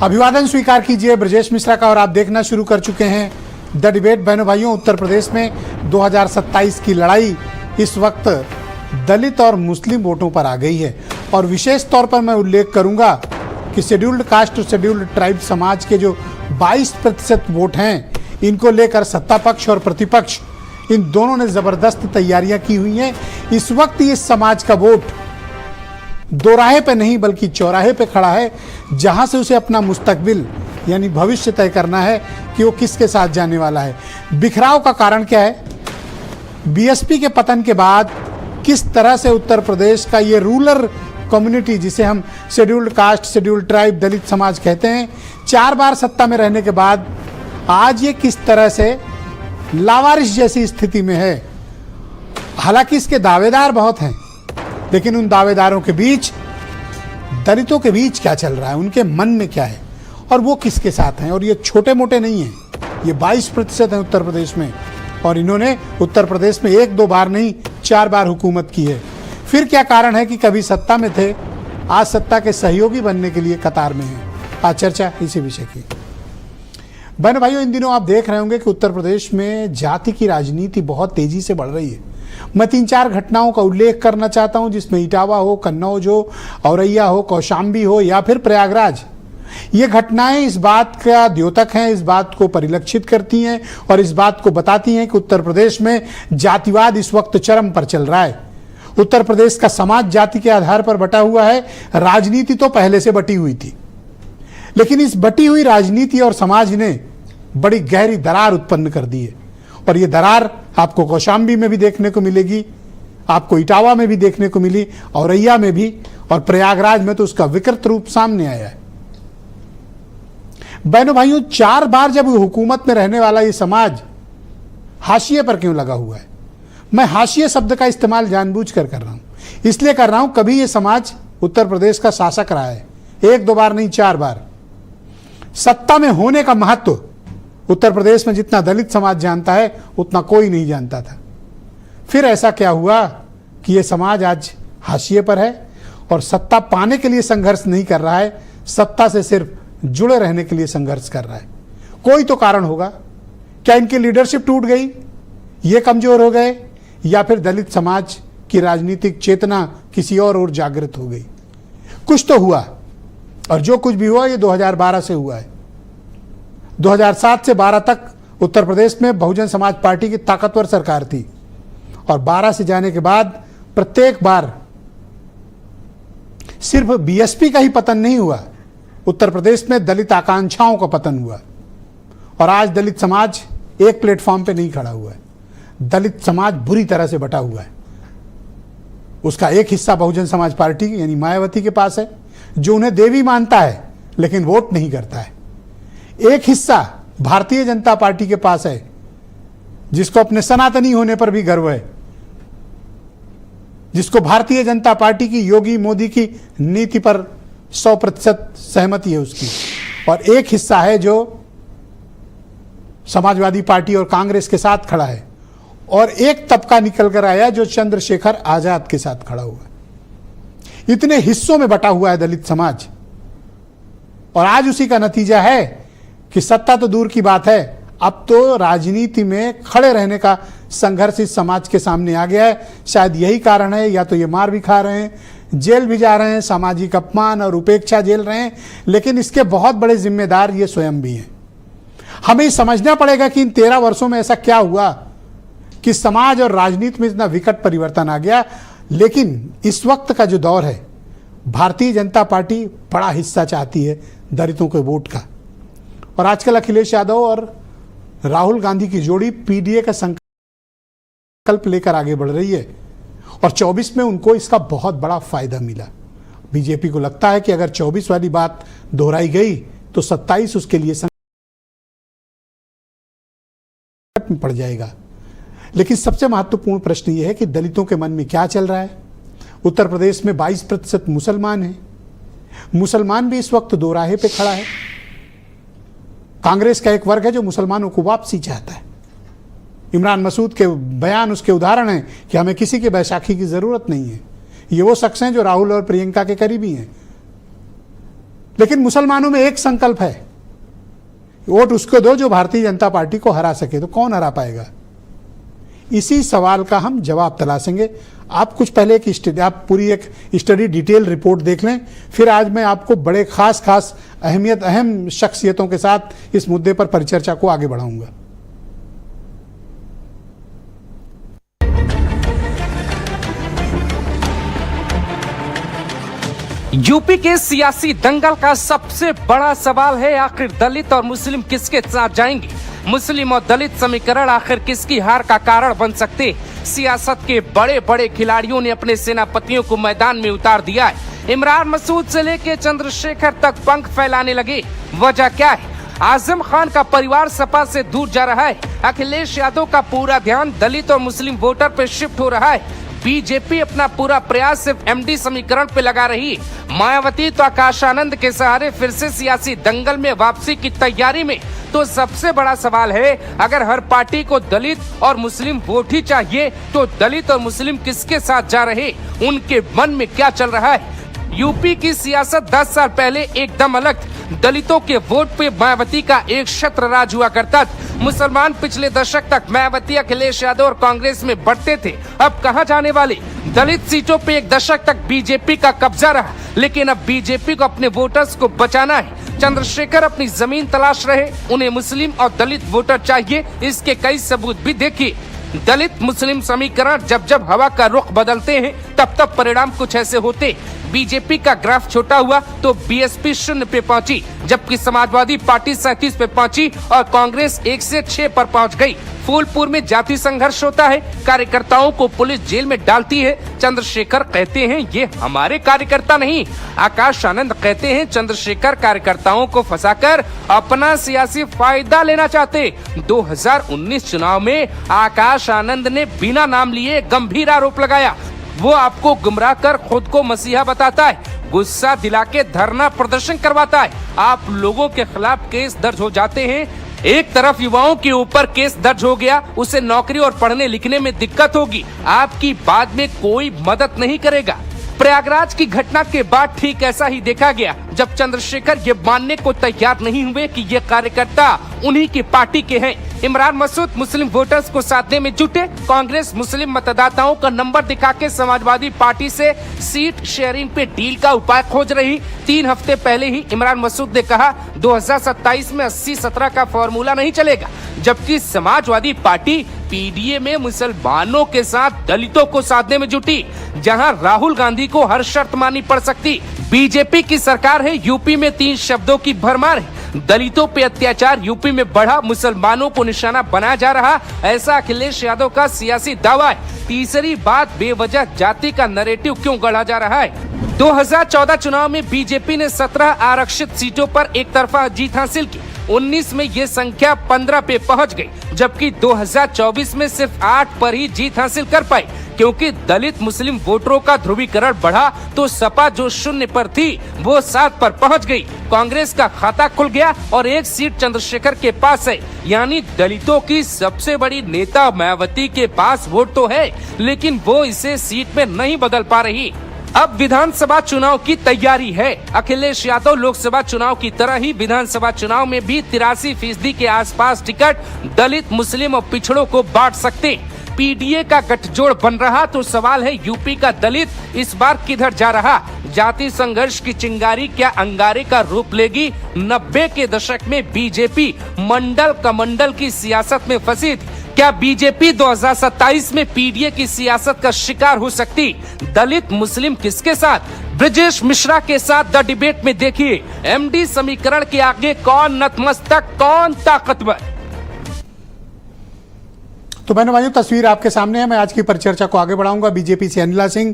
अभिवादन स्वीकार कीजिए ब्रजेश मिश्रा का और आप देखना शुरू कर चुके हैं द डिबेट। बहनों भाइयों, उत्तर प्रदेश में 2027 की लड़ाई इस वक्त दलित और मुस्लिम वोटों पर आ गई है और विशेष तौर पर मैं उल्लेख करूंगा कि शेड्यूल्ड कास्ट और शेड्यूल्ड ट्राइब समाज के जो 22% वोट हैं, इनको लेकर सत्ता पक्ष और प्रतिपक्ष इन दोनों ने जबरदस्त तैयारियां की हुई हैं। इस वक्त इस समाज का वोट दोराहे पे नहीं बल्कि चौराहे पे खड़ा है, जहां से उसे अपना मुस्तकबिल यानी भविष्य तय करना है कि वो किसके साथ जाने वाला है। बिखराव का कारण क्या है? बीएसपी के पतन के बाद किस तरह से उत्तर प्रदेश का ये रूरल कम्युनिटी, जिसे हम शेड्यूल्ड कास्ट, शेड्यूल्ड ट्राइब, दलित समाज कहते हैं, 4 बार सत्ता में रहने के बाद आज ये किस तरह से लावारिस जैसी स्थिति में है। हालांकि इसके दावेदार बहुत हैं, लेकिन उन दावेदारों के बीच, दलितों के बीच क्या चल रहा है, उनके मन में क्या है और वो किसके साथ हैं। और ये छोटे मोटे नहीं हैं, ये 22% हैं उत्तर प्रदेश में और इन्होंने उत्तर प्रदेश में 1-2 बार नहीं 4 बार हुकूमत की है। फिर क्या कारण है कि कभी सत्ता में थे, आज सत्ता के सहयोगी बनने के लिए कतार में हैं। आज चर्चा इसी विषय की। बहन भाइयों, इन दिनों आप देख रहे होंगे कि उत्तर प्रदेश में जाति की राजनीति बहुत तेजी से बढ़ रही है। मैं 3-4 घटनाओं का उल्लेख करना चाहता हूं, जिसमें इटावा हो, कन्नौज हो, औरैया हो, कौशाम्बी हो या फिर प्रयागराज। ये घटनाएं इस बात का द्योतक हैं, इस बात को परिलक्षित करती हैं और इस बात को बताती हैं कि उत्तर प्रदेश में जातिवाद इस वक्त चरम पर चल रहा है। उत्तर प्रदेश का समाज जाति के आधार पर बटा हुआ है। राजनीति तो पहले से बटी हुई थी, लेकिन इस बटी हुई राजनीति और समाज ने बड़ी गहरी दरार उत्पन्न कर दी है और ये दरार आपको कौशाम्बी में भी देखने को मिलेगी, आपको इटावा में भी देखने को मिली, औरैया में भी, और प्रयागराज में तो उसका विकृत रूप सामने आया है। बहनों भाइयों, 4 बार जब हुकूमत में रहने वाला ये समाज हाशिए पर क्यों लगा हुआ है? मैं हाशिए शब्द का इस्तेमाल जानबूझकर कर रहा हूं, इसलिए कर रहा हूं कभी ये समाज उत्तर प्रदेश का शासक रहा है, 1-2 बार नहीं 4 बार। सत्ता में होने का महत्व उत्तर प्रदेश में जितना दलित समाज जानता है उतना कोई नहीं जानता था। फिर ऐसा क्या हुआ कि यह समाज आज हाशिए पर है और सत्ता पाने के लिए संघर्ष नहीं कर रहा है, सत्ता से सिर्फ जुड़े रहने के लिए संघर्ष कर रहा है। कोई तो कारण होगा। क्या इनकी लीडरशिप टूट गई, ये कमजोर हो गए, या फिर दलित समाज की राजनीतिक चेतना किसी और जागृत हो गई? कुछ तो हुआ और जो कुछ भी हुआ ये 2012 से हुआ है। 2007 से 12 तक उत्तर प्रदेश में बहुजन समाज पार्टी की ताकतवर सरकार थी और 12 से जाने के बाद प्रत्येक बार सिर्फ बीएसपी का ही पतन नहीं हुआ, उत्तर प्रदेश में दलित आकांक्षाओं का पतन हुआ और आज दलित समाज एक प्लेटफॉर्म पे नहीं खड़ा हुआ है। दलित समाज बुरी तरह से बटा हुआ है। उसका एक हिस्सा बहुजन समाज पार्टी यानी मायावती के पास है, जो उन्हें देवी मानता है लेकिन वोट नहीं करता है। एक हिस्सा भारतीय जनता पार्टी के पास है, जिसको अपने सनातनी होने पर भी गर्व है, जिसको भारतीय जनता पार्टी की, योगी मोदी की नीति पर 100% सहमति है उसकी। और एक हिस्सा है जो समाजवादी पार्टी और कांग्रेस के साथ खड़ा है और एक तबका निकल कर आया जो चंद्रशेखर आजाद के साथ खड़ा हुआ है। इतने हिस्सों में बटा हुआ है दलित समाज और आज उसी का नतीजा है कि सत्ता तो दूर की बात है, अब तो राजनीति में खड़े रहने का संघर्ष इस समाज के सामने आ गया है। शायद यही कारण है, या तो ये मार भी खा रहे हैं, जेल भी जा रहे हैं, सामाजिक अपमान और उपेक्षा झेल रहे हैं, लेकिन इसके बहुत बड़े जिम्मेदार ये स्वयं भी हैं। हमें समझना पड़ेगा कि इन 13 वर्षों में ऐसा क्या हुआ कि समाज और राजनीति में इतना विकट परिवर्तन आ गया। लेकिन इस वक्त का जो दौर है, भारतीय जनता पार्टी बड़ा हिस्सा चाहती है दलितों के वोट का और आजकल अखिलेश यादव और राहुल गांधी की जोड़ी पीडीए का संकल्प लेकर आगे बढ़ रही है और 24 में उनको इसका बहुत बड़ा फायदा मिला। बीजेपी को लगता है कि अगर 24 वाली बात दोहराई गई तो 27 उसके लिए संकट में पड़ जाएगा। लेकिन सबसे महत्वपूर्ण प्रश्न यह है कि दलितों के मन में क्या चल रहा है। उत्तर प्रदेश में 22% मुसलमान हैं। मुसलमान भी इस वक्त दोराहे पे खड़ा है। कांग्रेस का एक वर्ग है जो मुसलमानों को वापसी चाहता है। इमरान मसूद के बयान उसके उदाहरण हैं कि हमें किसी के बैसाखी की जरूरत नहीं है। ये वो शख्स हैं जो राहुल और प्रियंका के करीबी हैं। लेकिन मुसलमानों में एक संकल्प है, वोट उसको दो जो भारतीय जनता पार्टी को हरा सके। तो कौन हरा पाएगा? इसी सवाल का हम जवाब तलाशेंगे। आप कुछ पहले आप पूरी एक स्टडी डिटेल रिपोर्ट देख लें, फिर आज मैं आपको बड़े खास अहम शख्सियतों के साथ इस मुद्दे पर परिचर्चा को आगे बढ़ाऊंगा। यूपी के सियासी दंगल का सबसे बड़ा सवाल है, आखिर दलित और मुस्लिम किसके साथ जाएंगे? मुस्लिम और दलित समीकरण आखिर किसकी हार का कारण बन सकते? सियासत के बड़े बड़े खिलाड़ियों ने अपने सेनापतियों को मैदान में उतार दिया है। इमरान मसूद से लेकर चंद्रशेखर तक पंख फैलाने लगे। वजह क्या है? आजम खान का परिवार सपा से दूर जा रहा है। अखिलेश यादव का पूरा ध्यान दलित और मुस्लिम वोटर पे शिफ्ट हो रहा है। बीजेपी अपना पूरा प्रयास सिर्फ एमडी समीकरण पे लगा रही है। मायावती तो आकाश आनंद के सहारे फिर से सियासी दंगल में वापसी की तैयारी में। तो सबसे बड़ा सवाल है, अगर हर पार्टी को दलित और मुस्लिम वोट ही चाहिए तो दलित और मुस्लिम किसके साथ जा रहे? उनके मन में क्या चल रहा है? यूपी की सियासत 10 साल पहले एकदम अलग। दलितों के वोट पे मायावती का एक छत्र राज हुआ करता था। मुसलमान पिछले दशक तक मायावती, अखिलेश यादव और कांग्रेस में बढ़ते थे। अब कहां जाने वाले? दलित सीटों पे एक दशक तक बीजेपी का कब्जा रहा, लेकिन अब बीजेपी को अपने वोटर्स को बचाना है। चंद्रशेखर अपनी जमीन तलाश रहे, उन्हें मुस्लिम और दलित वोटर चाहिए। इसके कई सबूत भी देखिए। दलित मुस्लिम समीकरण जब जब हवा का रुख बदलते हैं तब तब परिणाम कुछ ऐसे होते। बीजेपी का ग्राफ छोटा हुआ तो बीएसपी 0 पे पहुंची, जबकि समाजवादी पार्टी 37 पे पहुंची और कांग्रेस 1 से 6 पर पहुंच गई। फूलपुर में जाति संघर्ष होता है, कार्यकर्ताओं को पुलिस जेल में डालती है। चंद्रशेखर कहते हैं ये हमारे कार्यकर्ता नहीं। आकाश आनंद कहते हैं चंद्रशेखर कार्यकर्ताओं को फंसाकर अपना सियासी फायदा लेना चाहते। 2019 चुनाव में आकाश आनंद ने बिना नाम लिए गंभीर आरोप लगाया। वो आपको गुमराह कर खुद को मसीहा बताता है, गुस्सा दिला के धरना प्रदर्शन करवाता है। आप लोगों के खिलाफ केस दर्ज हो जाते हैं। एक तरफ युवाओं के ऊपर केस दर्ज हो गया, उसे नौकरी और पढ़ने लिखने में दिक्कत होगी, आपकी बाद में कोई मदद नहीं करेगा। प्रयागराज की घटना के बाद ठीक ऐसा ही देखा गया, जब चंद्रशेखर ये मानने को तैयार नहीं हुए कि ये कार्यकर्ता उन्हीं की पार्टी के हैं। इमरान मसूद मुस्लिम वोटर्स को साधने में जुटे। कांग्रेस मुस्लिम मतदाताओं का नंबर दिखा के समाजवादी पार्टी से सीट शेयरिंग पे डील का उपाय खोज रही। 3 हफ्ते पहले ही इमरान मसूद ने कहा 2027 में 80-17 का फॉर्मूला नहीं चलेगा, जबकि समाजवादी पार्टी पीडीए में मुसलमानों के साथ दलितों को साधने में जुटी, जहां राहुल गांधी को हर शर्त माननी पड़ सकती। बीजेपी की सरकार है, यूपी में 3 शब्दों की भरमार है। दलितों पे अत्याचार यूपी में बढ़ा, मुसलमानों को निशाना बनाया जा रहा, ऐसा अखिलेश यादव का सियासी दावा है। तीसरी बात, बेवजह जाति का नैरेटिव क्यों गढ़ा जा रहा है? 2014 चुनाव में बीजेपी ने 17 आरक्षित सीटों पर एक तरफा जीत हासिल की। 19 में ये संख्या 15 पे पहुंच गई, जबकि 2024 में सिर्फ 8 पर ही जीत हासिल कर पाई। क्योंकि दलित मुस्लिम वोटरों का ध्रुवीकरण बढ़ा तो सपा जो 0 पर थी वो 7 पर पहुंच गई। कांग्रेस का खाता खुल गया और 1 सीट चंद्रशेखर के पास है। यानी दलितों की सबसे बड़ी नेता मायावती के पास वोट तो है, लेकिन वो इसे सीट में नहीं बदल पा रही। अब विधानसभा चुनाव की तैयारी है। अखिलेश यादव लोकसभा चुनाव की तरह ही विधानसभा चुनाव में भी 83% के आसपास टिकट दलित, मुस्लिम और पिछड़ों को बांट सकते। पीडीए का गठजोड़ बन रहा तो सवाल है यूपी का दलित इस बार किधर जा रहा? जाति संघर्ष की चिंगारी क्या अंगारे का रूप लेगी? 90 के दशक में बीजेपी मंडल कमंडल की सियासत में फंसी थी। क्या बीजेपी 2027 में पीडीए की सियासत का शिकार हो सकती? दलित मुस्लिम किसके साथ? ब्रजेश मिश्रा के साथ द डिबेट में देखिए, एमडी समीकरण के आगे कौन नतमस्तक, कौन ताकतवर। तो बहनों भाइयों, तस्वीर आपके सामने है। मैं आज की परिचर्चा को आगे बढ़ाऊंगा। बीजेपी से अनिला सिंह,